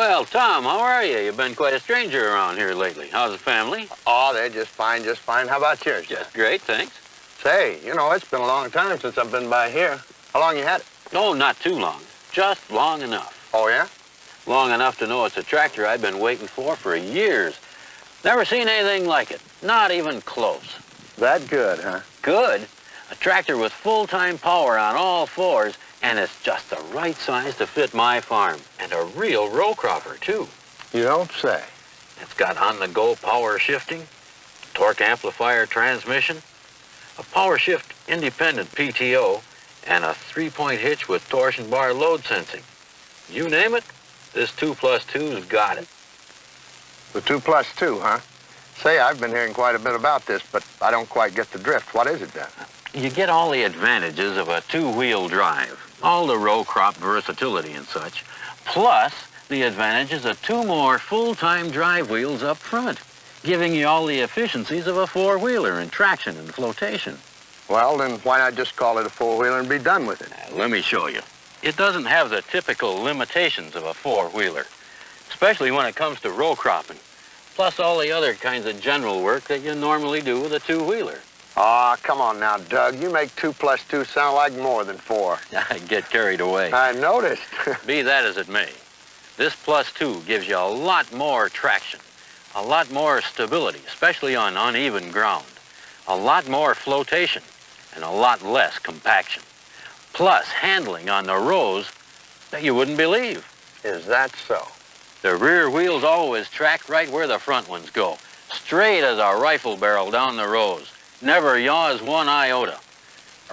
Well, Tom, how are you? You've been quite a stranger around here lately. How's the family? Oh, they're just fine, just fine. How about yours? Just great, thanks. Say, you know, it's been a long time since I've been by here. How long you had it? Oh, not too long. Just long enough. Oh, yeah? Long enough to know it's a tractor I've been waiting for years. Never seen anything like it. Not even close. That good, huh? Good? A tractor with full-time power on all fours, and it's just the right size to fit my farm. And a real row cropper, too. You don't say. It's got on-the-go power shifting, torque amplifier transmission, a power shift independent PTO, and a 3-point hitch with torsion bar load sensing. You name it, this 2+2's got it. The 2+2, huh? Say, I've been hearing quite a bit about this, but I don't quite get the drift. What is it, then? You get all the advantages of a two-wheel drive, all the row crop versatility and such, plus the advantages of two more full-time drive wheels up front, giving you all the efficiencies of a four-wheeler in traction and flotation. Well, then why not just call it a four-wheeler and be done with it? Let me show you. It doesn't have the typical limitations of a four-wheeler, especially when it comes to row cropping, plus all the other kinds of general work that you normally do with a two-wheeler. Aw, come on now, Doug. You make 2+2 sound like more than 4. I get carried away. I noticed. Be that as it may, this +2 gives you a lot more traction, a lot more stability, especially on uneven ground, a lot more flotation, and a lot less compaction. Plus handling on the rows that you wouldn't believe. Is that so? The rear wheels always track right where the front ones go, straight as a rifle barrel down the rows. Never yaws one iota.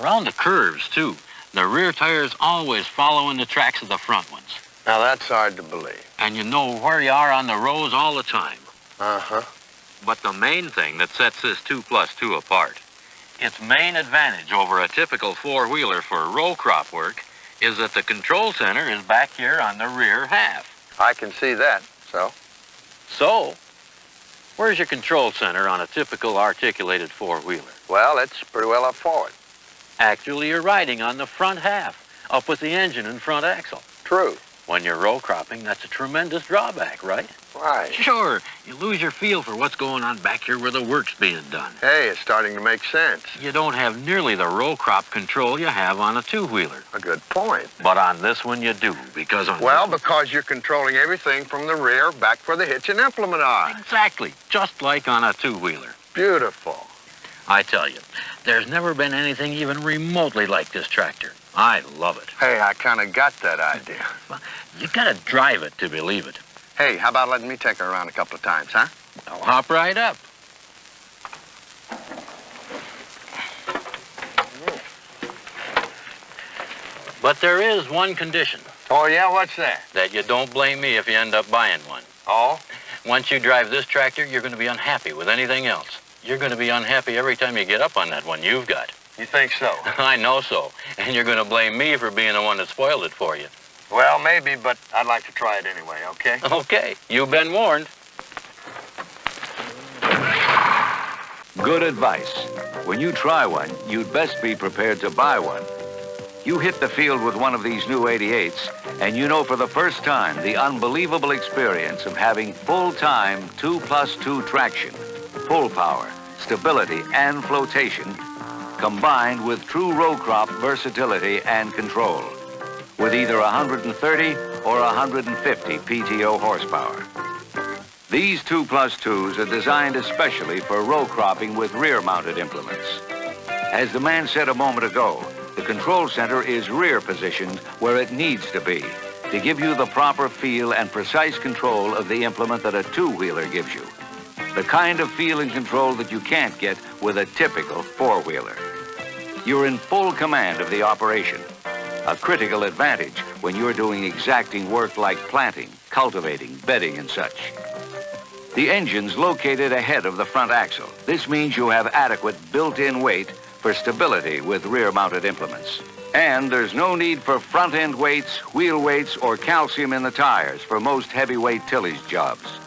Around the curves, too, the rear tires always following the tracks of the front ones. Now, that's hard to believe. And you know where you are on the rows all the time. Uh-huh. But the main thing that sets this 2+2 apart, its main advantage over a typical four-wheeler for row crop work, is that the control center is back here on the rear half. I can see that, so? So, where's your control center on a typical articulated four-wheeler? Well, it's pretty well up forward. Actually, you're riding on the front half, up with the engine and front axle. True. When you're row cropping, that's a tremendous drawback, right? Right. Sure, you lose your feel for what's going on back here where the work's being done. Hey, it's starting to make sense. You don't have nearly the row crop control you have on a two-wheeler. A good point. But on this one you do, because on Well, because you're controlling everything from the rear back where the hitch and implement are. Exactly, just like on a two-wheeler. Beautiful. I tell you, there's never been anything even remotely like this tractor. I love it. Hey, I kind of got that idea. You gotta drive it to believe it. Hey, how about letting me take her around a couple of times, huh? I'll hop right up. But there is one condition. Oh, yeah? What's that? That you don't blame me if you end up buying one. Oh? Once you drive this tractor, you're going to be unhappy with anything else. You're going to be unhappy every time you get up on that one you've got. You think so? I know so. And you're going to blame me for being the one that spoiled it for you. Well, maybe, but I'd like to try it anyway, okay? Okay, you've been warned. Good advice. When you try one, you'd best be prepared to buy one. You hit the field with one of these new 88s, and you know for the first time the unbelievable experience of having full-time 2+2 traction, full power, stability, and flotation, combined with true row crop versatility and control, with either 130 or 150 PTO horsepower. These 2+2s are designed especially for row cropping with rear-mounted implements. As the man said a moment ago, the control center is rear positioned where it needs to be to give you the proper feel and precise control of the implement that a two-wheeler gives you. The kind of feel and control that you can't get with a typical four-wheeler. You're in full command of the operation, a critical advantage when you're doing exacting work like planting, cultivating, bedding, and such. The engine's located ahead of the front axle. This means you have adequate built-in weight for stability with rear-mounted implements. And there's no need for front-end weights, wheel weights, or calcium in the tires for most heavyweight tillage jobs.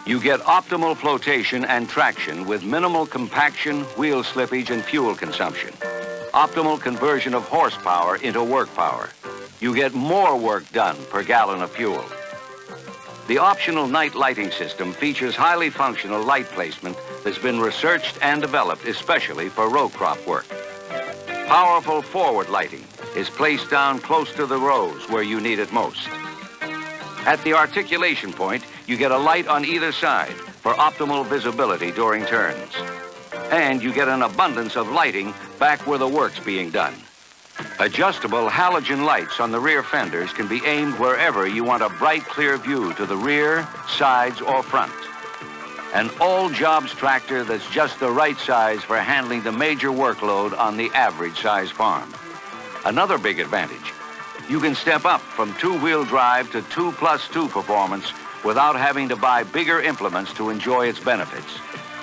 You get optimal flotation and traction with minimal compaction, wheel slippage, and fuel consumption. Optimal conversion of horsepower into work power. You get more work done per gallon of fuel. The optional night lighting system features highly functional light placement that's been researched and developed especially for row crop work. Powerful forward lighting is placed down close to the rows where you need it most. At the articulation point, you get a light on either side for optimal visibility during turns. And you get an abundance of lighting back where the work's being done. Adjustable halogen lights on the rear fenders can be aimed wherever you want a bright, clear view to the rear, sides, or front. An all-jobs tractor that's just the right size for handling the major workload on the average size farm. Another big advantage, you can step up from two-wheel drive to 2+2 performance without having to buy bigger implements to enjoy its benefits.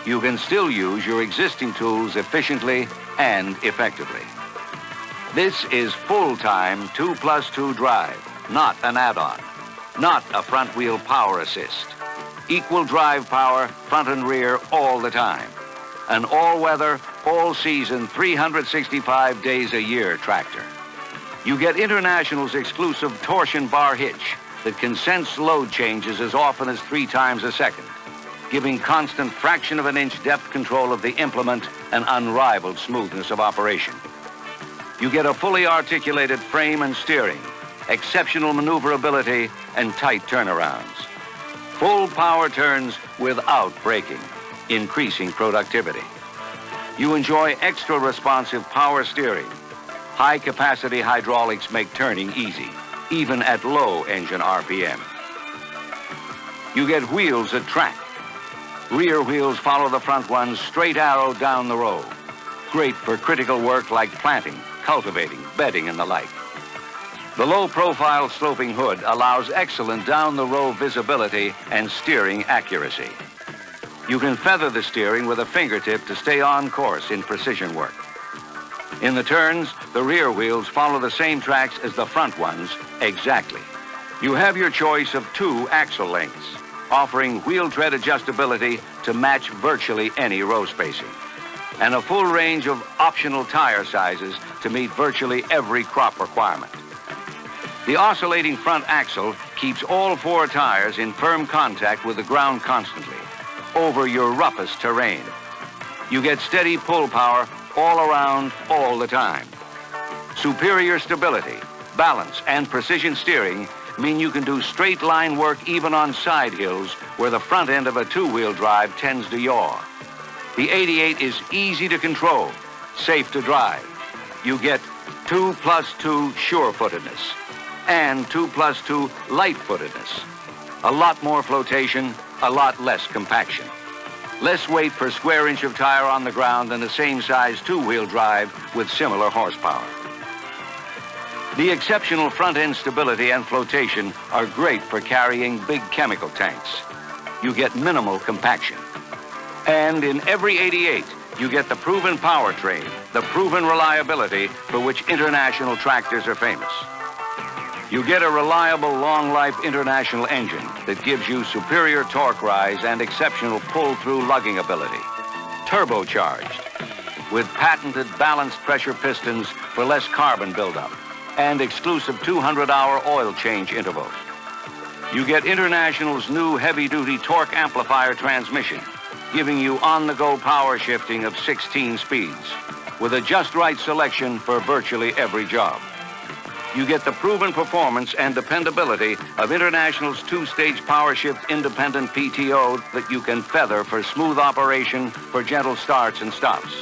You can still use your existing tools efficiently and effectively. This is full-time 2+2 drive, not an add-on, not a front-wheel power assist. Equal drive power, front and rear, all the time. An all-weather, all-season, 365 days a year tractor. You get International's exclusive torsion bar hitch that can sense load changes as often as 3 times a second, giving constant fraction of an inch depth control of the implement and unrivaled smoothness of operation. You get a fully articulated frame and steering, exceptional maneuverability, and tight turnarounds. Full power turns without braking, increasing productivity. You enjoy extra responsive power steering. High-capacity hydraulics make turning easy, even at low engine RPM. You get wheels that track. Rear wheels follow the front ones straight arrow down the row. Great for critical work like planting, cultivating, bedding, and the like. The low-profile sloping hood allows excellent down-the-row visibility and steering accuracy. You can feather the steering with a fingertip to stay on course in precision work. In the turns, the rear wheels follow the same tracks as the front ones exactly. You have your choice of 2 axle lengths, offering wheel tread adjustability to match virtually any row spacing, and a full range of optional tire sizes to meet virtually every crop requirement. The oscillating front axle keeps all 4 tires in firm contact with the ground constantly, over your roughest terrain. You get steady pull power all around, all the time. Superior stability, balance, and precision steering mean you can do straight line work even on side hills where the front end of a 2-wheel drive tends to yaw. The 88 is easy to control, safe to drive. You get 2+2 sure-footedness and 2+2 light-footedness. A lot more flotation, a lot less compaction. Less weight per square inch of tire on the ground than the same size 2-wheel drive with similar horsepower. The exceptional front-end stability and flotation are great for carrying big chemical tanks. You get minimal compaction. And in every 88, you get the proven powertrain, the proven reliability for which International tractors are famous. You get a reliable, long-life International engine that gives you superior torque rise and exceptional pull-through lugging ability. Turbocharged, with patented balanced pressure pistons for less carbon buildup and exclusive 200-hour oil change interval. You get International's new heavy-duty torque amplifier transmission, giving you on-the-go power shifting of 16 speeds, with a just-right selection for virtually every job. You get the proven performance and dependability of International's 2-stage power shift independent PTO that you can feather for smooth operation for gentle starts and stops.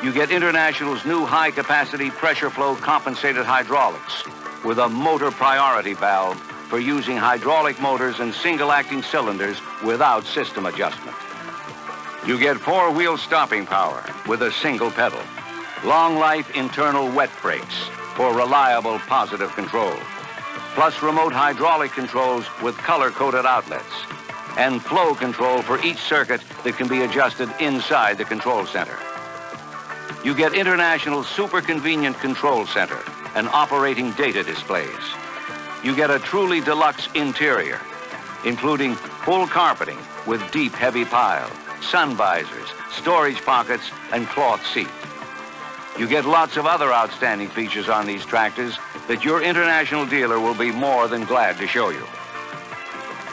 You get International's new high-capacity pressure flow compensated hydraulics with a motor priority valve for using hydraulic motors and single-acting cylinders without system adjustment. You get 4-wheel stopping power with a single pedal. Long-life internal wet brakes for reliable positive control, plus remote hydraulic controls with color-coded outlets, and flow control for each circuit that can be adjusted inside the control center. You get International's super convenient control center and operating data displays. You get a truly deluxe interior, including full carpeting with deep heavy pile, sun visors, storage pockets, and cloth seat. You get lots of other outstanding features on these tractors that your International dealer will be more than glad to show you.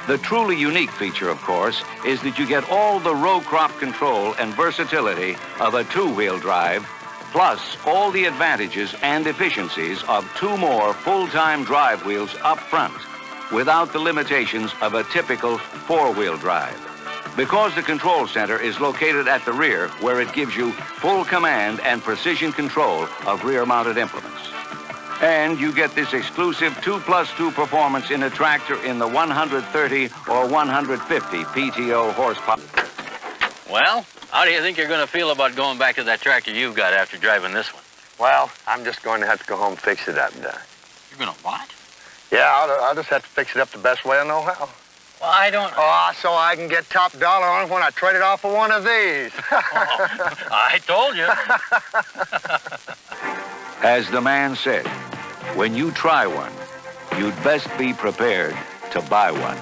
The truly unique feature, of course, is that you get all the row crop control and versatility of a two-wheel drive, plus all the advantages and efficiencies of two more full-time drive wheels up front, without the limitations of a typical four-wheel drive. Because the control center is located at the rear, where it gives you full command and precision control of rear-mounted implements. And you get this exclusive 2+2 performance in a tractor in the 130 or 150 PTO horsepower. Well, how do you think you're going to feel about going back to that tractor you've got after driving this one? Well, I'm just going to have to go home and fix it up. You're going to what? Yeah, I'll just have to fix it up the best way I know how. Well, I don't... Oh, so I can get top dollar on it when I trade it off for one of these. Oh, I told you. As the man said, when you try one, you'd best be prepared to buy one.